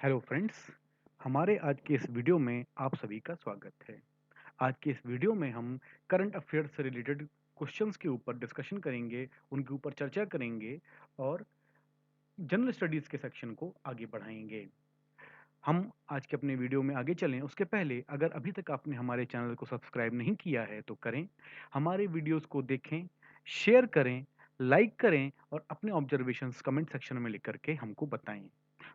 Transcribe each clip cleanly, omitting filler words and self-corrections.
Hello friends, हमारे आज के इस वीडियो में आप सभी का स्वागत है। आज के इस वीडियो में हम करंट अफेयर से रिलेटेड क्वेश्चंस के ऊपर डिस्कशन करेंगे, उनके ऊपर चर्चा करेंगे और जनरल स्टडीज के सेक्शन को आगे बढ़ाएंगे। हम आज के अपने वीडियो में आगे चलें उसके पहले अगर अभी तक आपने हमारे चैनल को सब्सक्राइब नहीं किया है तो करें, हमारे वीडियोस को देखें, शेयर करें, लाइक करें और अपने ऑब्जर्वेशंस कमेंट सेक्शन में लिख करके हमको बताएं।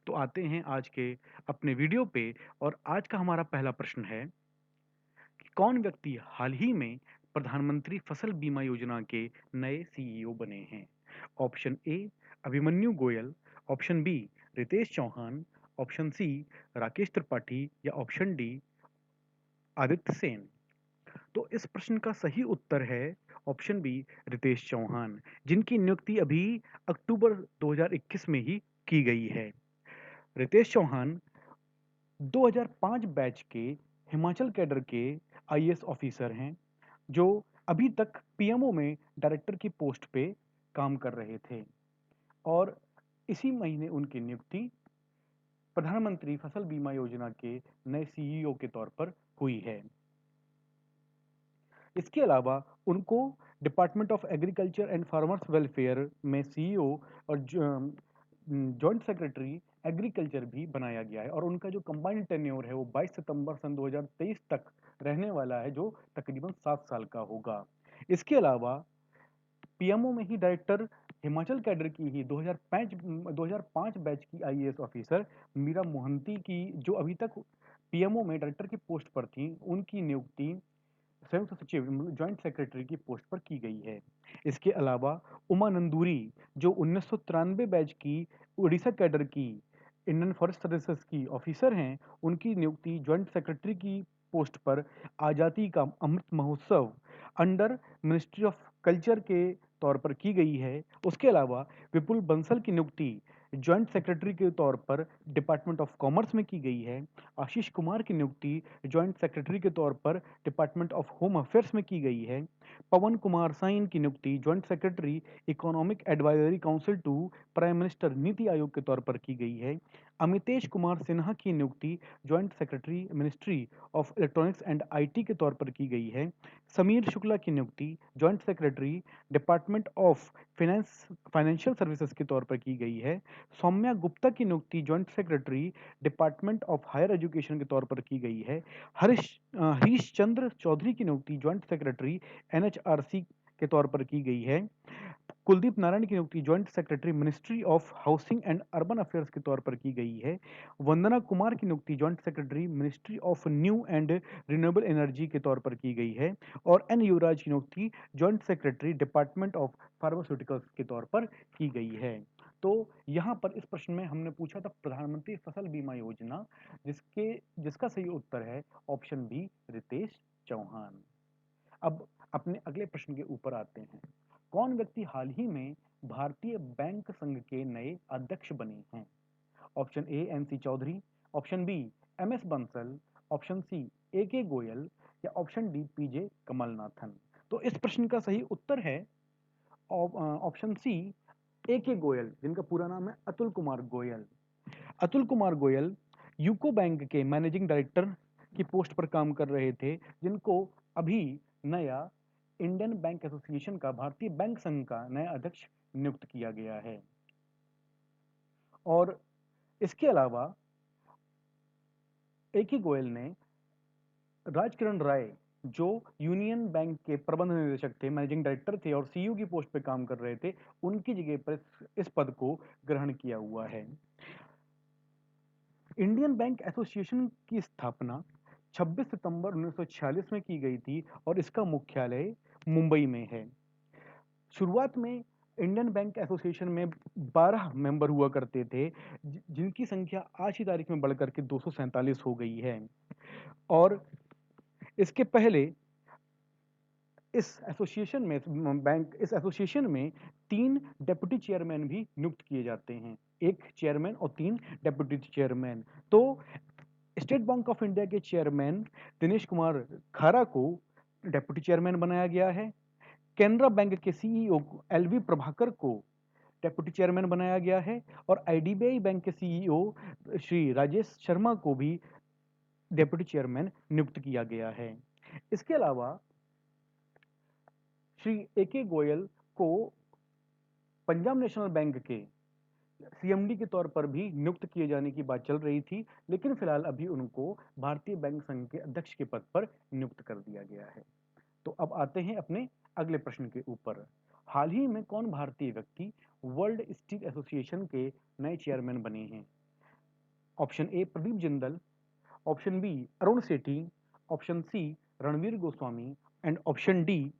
तो आते हैं आज के अपने वीडियो पे और आज का हमारा पहला प्रश्न है कि कौन व्यक्ति हाल ही में प्रधानमंत्री फसल बीमा योजना के नए सीईओ बने हैं। Option A Abhimanyu Goyal, option B Ritesh Chauhan, option C Rakesh Tripathi या ऑप्शन डी आदित्य सेन। तो इस प्रश्न का सही उत्तर है ऑप्शन बी रितेश चौहान, जिनकी नियुक्ति अभी अक्टूबर 2021 में ही की गई है। रितेश चौहान 2005 बैच के हिमाचल कैडर के आईएएस ऑफिसर हैं, जो अभी तक पीएमओ में डायरेक्टर की पोस्ट पे काम कर रहे थे और इसी महीने उनकी नियुक्ति प्रधानमंत्री फसल बीमा योजना के नए सीईओ के तौर पर हुई है। इसके अलावा उनको department of agriculture and farmers welfare में सीईओ और जॉइंट सेक्रेटरी एग्रीकल्चर भी बनाया गया है और उनका जो कंबाइंड टेन्योर है वो 22 सितंबर सन 2023 तक रहने वाला है, जो तकरीबन 7 साल का होगा। इसके अलावा पीएमओ में ही डायरेक्टर हिमाचल कैडर की ही 2005 बैच की आईएएस ऑफिसर मीरा मोहंती की, जो अभी तक पीएमओ में डायरेक्टर की पोस्ट पर थी, उनकी नियुक्ति संयुक्त सचिव जॉइंट सेक्रेटरी की पोस्ट पर की गई है। इसके अलावा उमा नंदूरी, जो 1993 बैच की उड़ीसा कैडर की इंडियन फॉरेस्ट सर्विसेज की ऑफिसर हैं, उनकी नियुक्ति जॉइंट सेक्रेटरी की पोस्ट पर आजादी का Amrit Mahotsav under ministry of culture के तौर पर की गई है। उसके अलावा विपुल बंसल की नियुक्ति जॉइंट सेक्रेटरी के तौर पर डिपार्टमेंट ऑफ कॉमर्स में की गई है। आशीष कुमार की नियुक्ति जॉइंट सेक्रेटरी के तौर पर डिपार्टमेंट ऑफ होम अफेयर्स में की गई है। पवन कुमार साइन की नियुक्ति joint secretary economic advisory council to prime minister NITI Aayog के तौर पर की गई है। अमितेश कुमार सिन्हा की नियुक्ति joint secretary ministry of electronics and IT के तौर पर की गई है। समीर शुक्ला की नियुक्ति joint secretary department of financial services के तौर पर की गई है। सौम्या गुप्ता की नियुक्ति joint secretary department of higher education के तौर पर की गई है। हरीश चंद्र चौधरी की नियुक्ति जॉइंट सेक्रेटरी एनएचआरसी के तौर पर की गई है। कुलदीप नारायण की नियुक्ति joint secretary ministry of housing and urban affairs के तौर पर की गई है। वंदना कुमार की नियुक्ति joint secretary ministry of new and renewable energy के तौर पर की गई है और एन युवराज की नियुक्ति joint secretary department of pharmaceuticals के तौर पर की गई है। तो यहाँ पर इस प्रश्न में हमने पूछा था प्रधानमंत्री फसल बीमा योजना, जिसका सही उत्तर है ऑप्शन बी रितेश चौहान। अब अपने अगले प्रश्न के ऊपर आते हैं। कौन व्यक्ति हाल ही में भारतीय बैंक संघ के नए अध्यक्ष बने हैं। Option A NC Chaudhary, option B MS Bansal, option C A K Goyal या ऑप्शन डी पीजे कमलनाथन। तो इस प्रश्न का सही उत्तर है option C A K Goyal, जिनका पूरा नाम है अतुल कुमार गोयल। अतुल कुमार गोयल यूको बैंक के मैनेजिंग डायरेक्टर की पोस्ट पर काम कर रहे थे, जिनको अभी नया इंडियन बैंक एसोसिएशन का, भारतीय बैंक संघ का नया अध्यक्ष नियुक्त किया गया है। और इसके अलावा ए के गोयल ने राजकिरण राय, जो यूनियन बैंक के प्रबंध निदेशक थे, मैनेजिंग डायरेक्टर थे और सीईओ की पोस्ट पे काम कर रहे थे, उनकी जगह पर इस पद को ग्रहण किया हुआ है। इंडियन बैंक एसोसिएशन की स्थापना 26 सितंबर 1946 में की गई थी और इसका मुख्यालय मुंबई में है। शुरुआत में इंडियन बैंक एसोसिएशन में 12 मेंबर हुआ करते थे, जिनकी संख्या आज की तारीख में बढ़कर के 247 हो गई है। और इसके पहले इस एसोसिएशन में 3 डेप्यूटी चेयरमैन भी नियुक्त किए जाते हैं, एक चेयरमैन और 3 डेप्यूटी चेयरमैन। तो स्टेट बैंक ऑफ इंडिया के चेयरमैन दिनेश कुमार खारा को डेप्यूटी चेयरमैन बनाया गया है। कैनरा बैंक के सीईओ एलवी प्रभाकर को डेप्यूटी चेयरमैन बनाया गया है और आईडीबीआई बैंक के सीईओ श्री राजेश शर्मा को भी डेप्यूटी चेयरमैन नियुक्त किया गया है। इसके अलावा श्री ए.के. गोयल को पंजाब नेशनल बैंक के सीएमडी के तौर पर भी नियुक्त किए जाने की बात चल रही थी, लेकिन फिलहाल अभी उनको भारतीय बैंक संघ के अध्यक्ष के पद पर नियुक्त कर दिया गया है। तो अब आते हैं अपने अगले प्रश्न के ऊपर। हाल ही में कौन भारतीय व्यक्ति वर्ल्ड स्टील एसोसिएशन के नए चेयरमैन बने हैं? Option A Pradeep Jindal, option B Arun Sethi, option C Ranveer Goswami and option D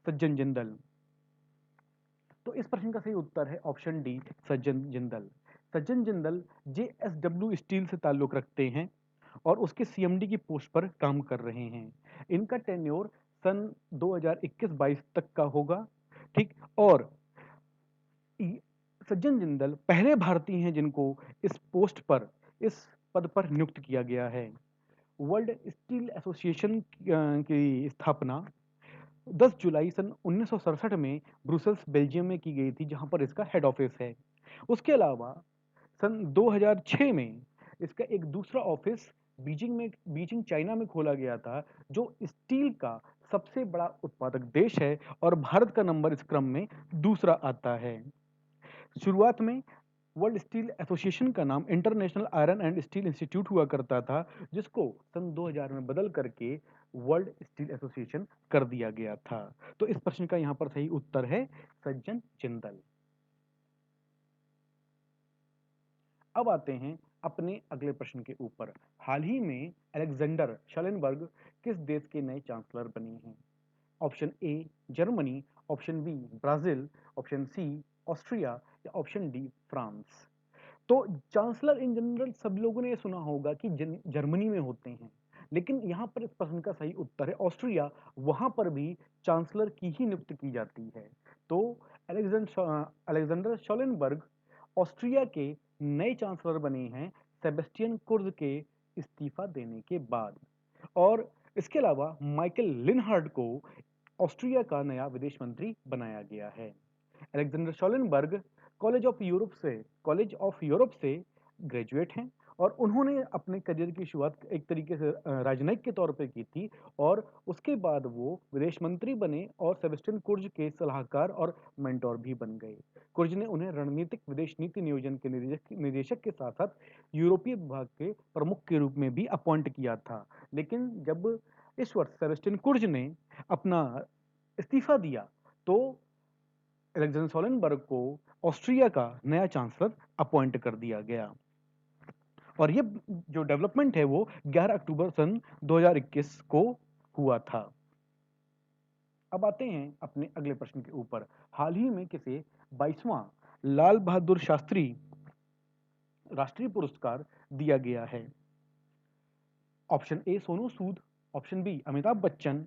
Sajjan Jindal. तो इस प्रश्न का सही उत्तर है ऑप्शन डी सज्जन जिंदल। सज्जन जिंदल जेएसडब्ल्यू स्टील से ताल्लुक रखते हैं और उसके सीएमडी की पोस्ट पर काम कर रहे हैं। इनका टेन्योर सन 2021-22 तक का होगा, ठीक। और सज्जन जिंदल पहले भारतीय हैं जिनको इस पोस्ट पर, इस पद पर नियुक्त किया गया है। वर्ल्ड स्टील एसोसिएशन की स्थापना 10 जुलाई सन 1967 में ब्रुसेल्स बेल्जियम में की गई थी, जहां पर इसका हेड ऑफिस है। उसके अलावा सन 2006 में इसका एक दूसरा ऑफिस बीजिंग चाइना में खोला गया था, जो स्टील का सबसे बड़ा उत्पादक देश है और भारत का नंबर इस क्रम में दूसरा आता है। शुरुआत में वर्ल्ड स्टील एसोसिएशन का नाम international iron and steel institute हुआ करता था, जिसको सन 2000 में बदल करके वर्ल्ड स्टील एसोसिएशन कर दिया गया था। तो इस प्रश्न का यहां पर सही उत्तर है सज्जन जिंदल। अब आते हैं अपने अगले प्रश्न के ऊपर। हाल ही में अलेक्जेंडर शेलेनबर्ग किस देश के नए चांसलर बने हैं? Option A Germany, option B Brazil, option C Austria या ऑप्शन डी फ्रांस। तो चांसलर इन जनरल सब लोगों ने ये सुना होगा कि जर्मनी में होते हैं, लेकिन यहाँ पर इस प्रश्न का सही उत्तर है ऑस्ट्रिया। वहां पर भी चांसलर की ही नियुक्ति की जाती है। तो अलेक्जेंडर शोलेनबर्ग ऑस्ट्रिया के नए चांसलर बने हैं सेबेस्टियन कुर्ज के इस्तीफा देने के बाद। और इसके अलावा माइकल लिनहार्ड को ऑस्ट्रिया का नया विदेश मंत्री बनाया गया है। अलेक्जेंडर शोलेनबर्ग कॉलेज ऑफ यूरोप से ग्रेजुएट हैं और उन्होंने अपने करियर की शुरुआत एक तरीके से राजनयिक के तौर पे की थी और उसके बाद वो विदेश मंत्री बने और सेबेस्टियन कुर्ज के सलाहकार और मेंटोर भी बन गए। कुर्ज ने उन्हें रणनीतिक विदेश नीति नियोजन के निदेशक के साथ साथ यूरोपीय विभाग के प्रमुख के रूप में भी अपॉइंट किया था। लेकिन जब इस वर्ष सेबेस्टियन कुर्ज ने अपना इस्तीफा दिया तो अलेक्जेंडर सोलेनबर्ग को ऑस्ट्रिया का नया चांसलर अपॉइंट कर दिया गया। और ये जो डेवलपमेंट है वो 11 अक्टूबर सन 2021 को हुआ था। अब आते हैं अपने अगले प्रश्न के ऊपर। हाल ही में किसे 22वां लाल बहादुर शास्त्री राष्ट्रीय पुरस्कार दिया गया है? Option A Sonu Sood, option B Amitabh Bachchan,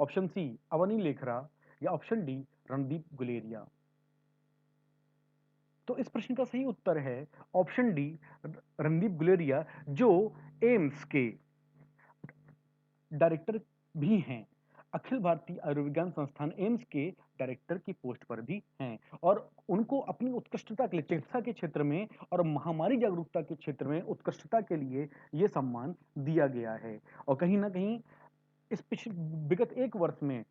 option C Avani Lekhara या ऑप्शन डी रणदीप गुलेरिया। तो इस प्रश्न का सही उत्तर है ऑप्शन डी रणदीप गुलेरिया, जो एम्स के डायरेक्टर भी हैं। अखिल भारतीय आयुर्विज्ञान संस्थान एम्स के डायरेक्टर की पोस्ट पर भी हैं और उनको अपनी उत्कृष्टता के लिए चिकित्सा के क्षेत्र में और महामारी जागरूकता के क्षेत्र में उत्कृष्टता के लिए यह सम्मान दिया गया है। और कहीं ना कहीं इस विगत एक वर्ष में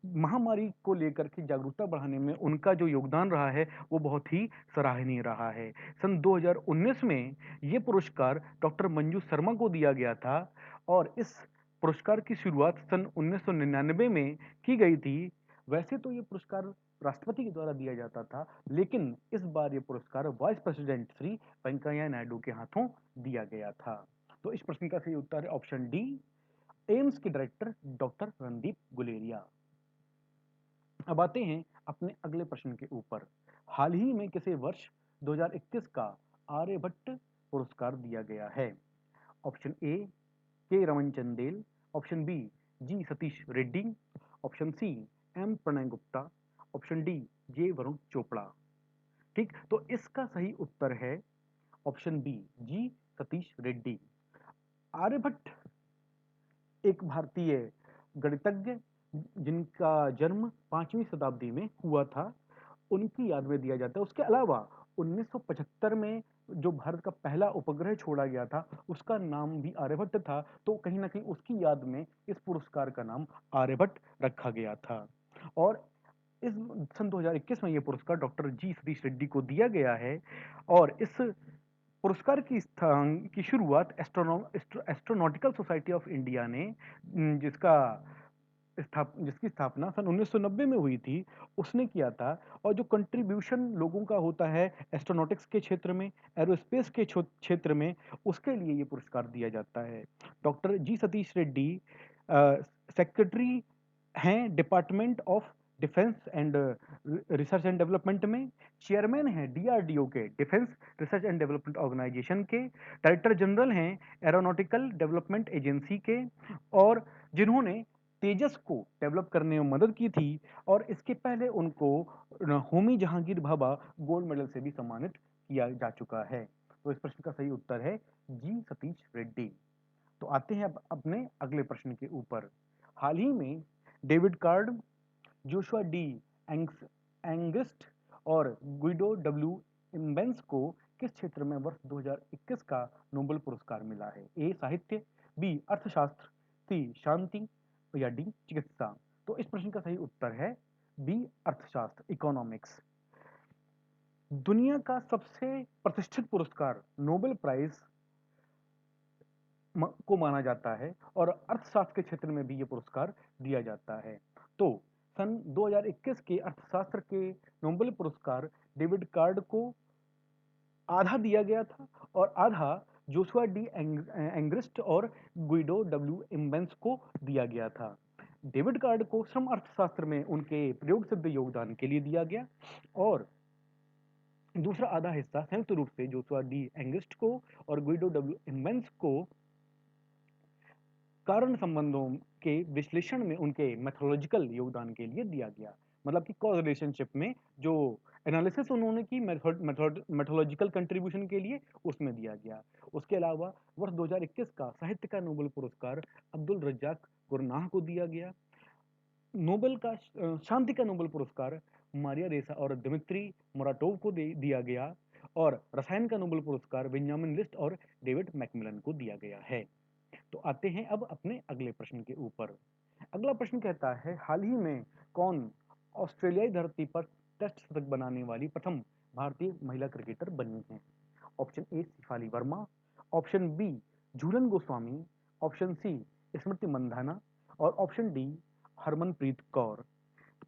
महामारी को लेकर के जागरूकता बढ़ाने में उनका जो योगदान रहा है वो बहुत ही सराहनीय रहा है। सन 2019 में ये पुरस्कार डॉक्टर मंजू शर्मा को दिया गया था और इस पुरस्कार की शुरुआत सन 1999 में की गई थी। वैसे तो ये पुरस्कार राष्ट्रपति के द्वारा दिया जाता था, लेकिन इस बार ये पुरस्कार वाइस प्रेसिडेंट श्री वेंकैया नायडू के हाथों दिया गया था। तो इस प्रश्न का सही उत्तर है ऑप्शन डी एम्स के डायरेक्टर डॉक्टर रणदीप गुलेरिया। अब आते हैं अपने अगले प्रश्न के ऊपर। हाल ही में किसे वर्ष 2021 का आर्यभट्ट पुरस्कार दिया गया है? Option A K Raman Chandel, option B G Satish Reddy, option C M Pranay Gupta, option D J Varun Chopra. ठीक, तो इसका सही उत्तर है option B G Satish Reddy. Aryabhata एक भारतीय गणितज्ञ जिनका जन्म 5वीं शताब्दी में हुआ था उनकी याद में दिया जाता है। उसके अलावा 1975 में जो भारत का पहला उपग्रह छोड़ा गया था, उसका नाम भी आर्यभट्ट था, तो कहीं न कहीं उसकी याद में इस पुरस्कार का नाम आर्यभट्ट रखा गया था। और इस सन 2021 में ये पुरस्कार डॉक्टर जी सतीश रेड्डी को दिया गया है और इस पुरस्कार की शुरुआत एस्ट्रोनॉटिकल सोसाइटी ऑफ इंडिया ने जिसकी स्थापना सन 1990 में हुई थी, उसने किया था। और जो कंट्रीब्यूशन लोगों का होता है एस्ट्रोनॉटिक्स के क्षेत्र में, एरोस्पेस के क्षेत्र में, उसके लिए ये पुरस्कार दिया जाता है। Doctor G Satish Reddy secretary हैं department of defence and research and development में, चेयरमैन हैं डीआरडीओ के defence research and development organisation के, डायरेक्टर जनरल हैं एरोनॉटिकल डेवलपमेंट एजेंसी के, और जिन्होंने तेजस को डेवलप करने में मदद की थी। और इसके पहले उनको होमी जहांगीर भाभा गोल्ड मेडल से भी सम्मानित किया जा चुका है। तो इस प्रश्न का सही उत्तर है जी सतीश रेड्डी। तो आते हैं अब अपने अगले प्रश्न के ऊपर। हाल ही में David card, Joshua D angst और गुइडो डब्ल्यू इम्बेंस को किस क्षेत्र में वर्ष 2021 का नोबेल पुरस्कार मिला है? ए साहित्य, बी अर्थशास्त्र, सी शांति या डी चिकित्सा। तो इस प्रश्न का सही उत्तर है बी अर्थशास्त्र, इकोनॉमिक्स। दुनिया का सबसे प्रतिष्ठित पुरस्कार नोबेल प्राइज को माना जाता है और अर्थशास्त्र के क्षेत्र में भी ये पुरस्कार दिया जाता है। तो सन 2021 के अर्थशास्त्र के नोबेल पुरस्कार डेविड कार्ड को आधा दिया गया था और आधा जोशुआ डी एंग्रिस्ट और गुइडो डब्ल्यू इम्बेंस को दिया गया था। डेविड कार्ड को श्रम अर्थशास्त्र में उनके प्रयोग सिद्ध योगदान के लिए दिया गया और दूसरा आधा हिस्सा संयुक्त रूप से जोशुआ डी एंग्रिस्ट को और गुइडो डब्ल्यू इम्बेंस को कारण संबंधों के विश्लेषण में उनके मेथोडोलॉजिकल योगदान के लिए दिया गया। मतलब कि कॉज रिलेशनशिप में जो एनालिसिस उन्होंने की मेथोडोलॉजिकल कंट्रीब्यूशन के लिए, उसमें दिया गया। उसके अलावा वर्ष 2021 का साहित्य का नोबेल पुरस्कार अब्दुल रज्जाक गुरनाह को दिया गया। नोबेल का शांति का नोबेल पुरस्कार मारिया रेसा और दिमित्री मोराटोव को दिया गया और रसायन का नोबेल पुरस्कार बेंजामिन लिस्ट और डेविड मैकमिलन को दिया गया है। तो आते हैं अब अपने अगले प्रश्न के ऊपर। अगला प्रश्न कहता है, हाल ही में कौन ऑस्ट्रेलियाई धरती पर टेस्ट शतक बनाने वाली प्रथम भारतीय महिला क्रिकेटर बनी है? Option A Shafali Verma, option B Jhulan Goswami, option C Smriti Mandhana और ऑप्शन डी हरमनप्रीत कौर।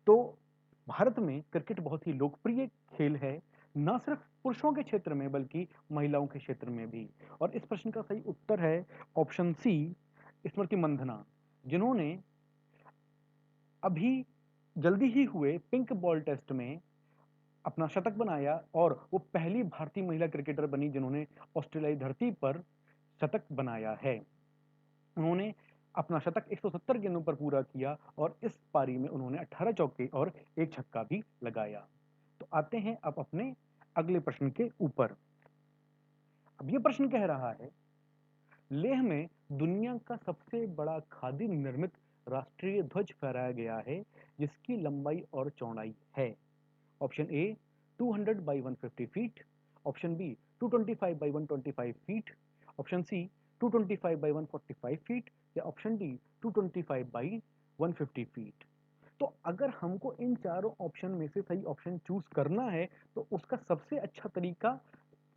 तो भारत में क्रिकेट बहुत ही लोकप्रिय खेल है, न सिर्फ पुरुषों के क्षेत्र में बल्कि महिलाओं के क्षेत्र में भी। और इस प्रश्न का सही उत्तर है ऑप्शन सी स्मृति मंधना, जिन्होंने अभी जल्दी ही हुए पिंक बॉल टेस्ट में अपना शतक बनाया और वो पहली भारतीय महिला क्रिकेटर बनी जिन्होंने ऑस्ट्रेलियाई धरती पर शतक बनाया है। उन्होंने अपना शतक 170 गेंदों पर पूरा किया और इस पारी में उन्होंने 18 चौके और एक छक्का भी लगाया। तो आते हैं अब अपने अगले प्रश्न के ऊपर। अब ये प्रश्न कह रहा है, लेह में दुनिया का सबसे बड़ा खादी निर्मित राष्ट्रीय ध्वज फहराया गया है, जिसकी लंबाई और चौड़ाई है। Option A 200 by 150 feet, option B 225 by 125 feet, option C 225 by 145 feet या ऑप्शन डी 225 बाई 150 फीट। तो अगर हमको इन चारों ऑप्शन में से सही ऑप्शन चूज करना है तो उसका सबसे अच्छा तरीका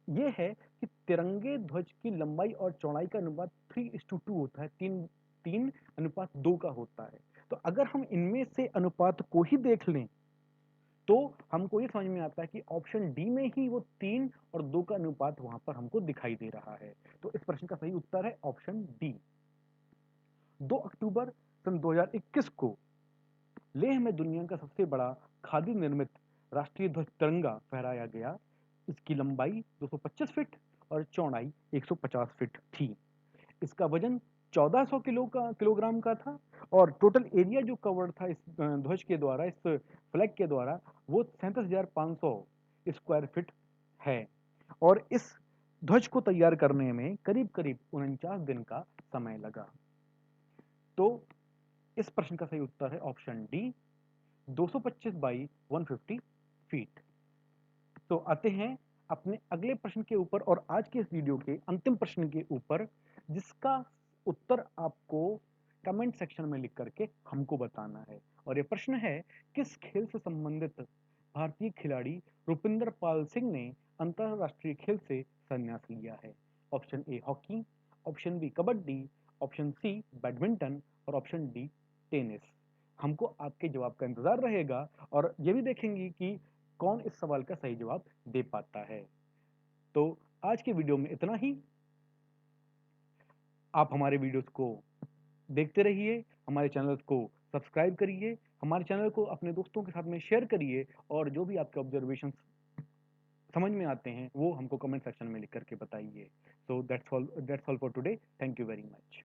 ये है कि तिरंगे ध्वज की लंबाई और चौड़ाई का अनुपात 3:2 होता है, 3:3 का होता है। तो अगर हम इनमें से अनुपात को ही देख लें तो हमको ये समझ में आता है कि ऑप्शन डी में ही वो 3 और 2 का अनुपात वहां पर हमको दिखाई दे रहा है। तो इस प्रश्न का सही उत्तर है ऑप्शन डी। 2 अक्टूबर सन 2021 को लेह में दुनिया का सबसे बड़ा खादी निर्मित राष्ट्रीय ध्वज तिरंगा फहराया गया। इसकी लंबाई 225 फीट और चौड़ाई 150 फीट थी। इसका वजन 1400 किलोग्राम का था और टोटल एरिया जो कवर्ड था इस ध्वज के द्वारा, इस फ्लैग के द्वारा, वो 37,500 स्क्वायर फीट है। और इस ध्वज को तैयार करने में करीब करीब 49 दिन का समय लगा। तो इस प्रश्न का सही उत्तर है ऑप्शन डी 225 बाई 150 फीट। तो आते हैं अपने अगले प्रश्न के ऊपर और आज के इस वीडियो के अंतिम प्रश्न के ऊपर, जिसका उत्तर आपको कमेंट सेक्शन में लिख करके हमको बताना है। और ये प्रश्न है, किस खेल से संबंधित भारतीय खिलाड़ी रुपिंदर पाल सिंह ने अंतरराष्ट्रीय खेल से संन्यास लिया है? Option A hockey, option B kabaddi, option C badminton और ऑप्शन डी टेनिस। हमको आपके जवाब का इंतजार रहेगा और ये भी देखेंगे कि कौन इस सवाल का सही जवाब दे पाता है। तो आज के वीडियो में इतना ही। आप हमारे वीडियोस को देखते रहिए, हमारे चैनल को सब्सक्राइब करिए, हमारे चैनल को अपने दोस्तों के साथ में शेयर करिए और जो भी आपके ऑब्जर्वेशंस समझ में आते हैं वो हमको कमेंट सेक्शन में लिख करके बताइए। So that's all for today. Thank you very much.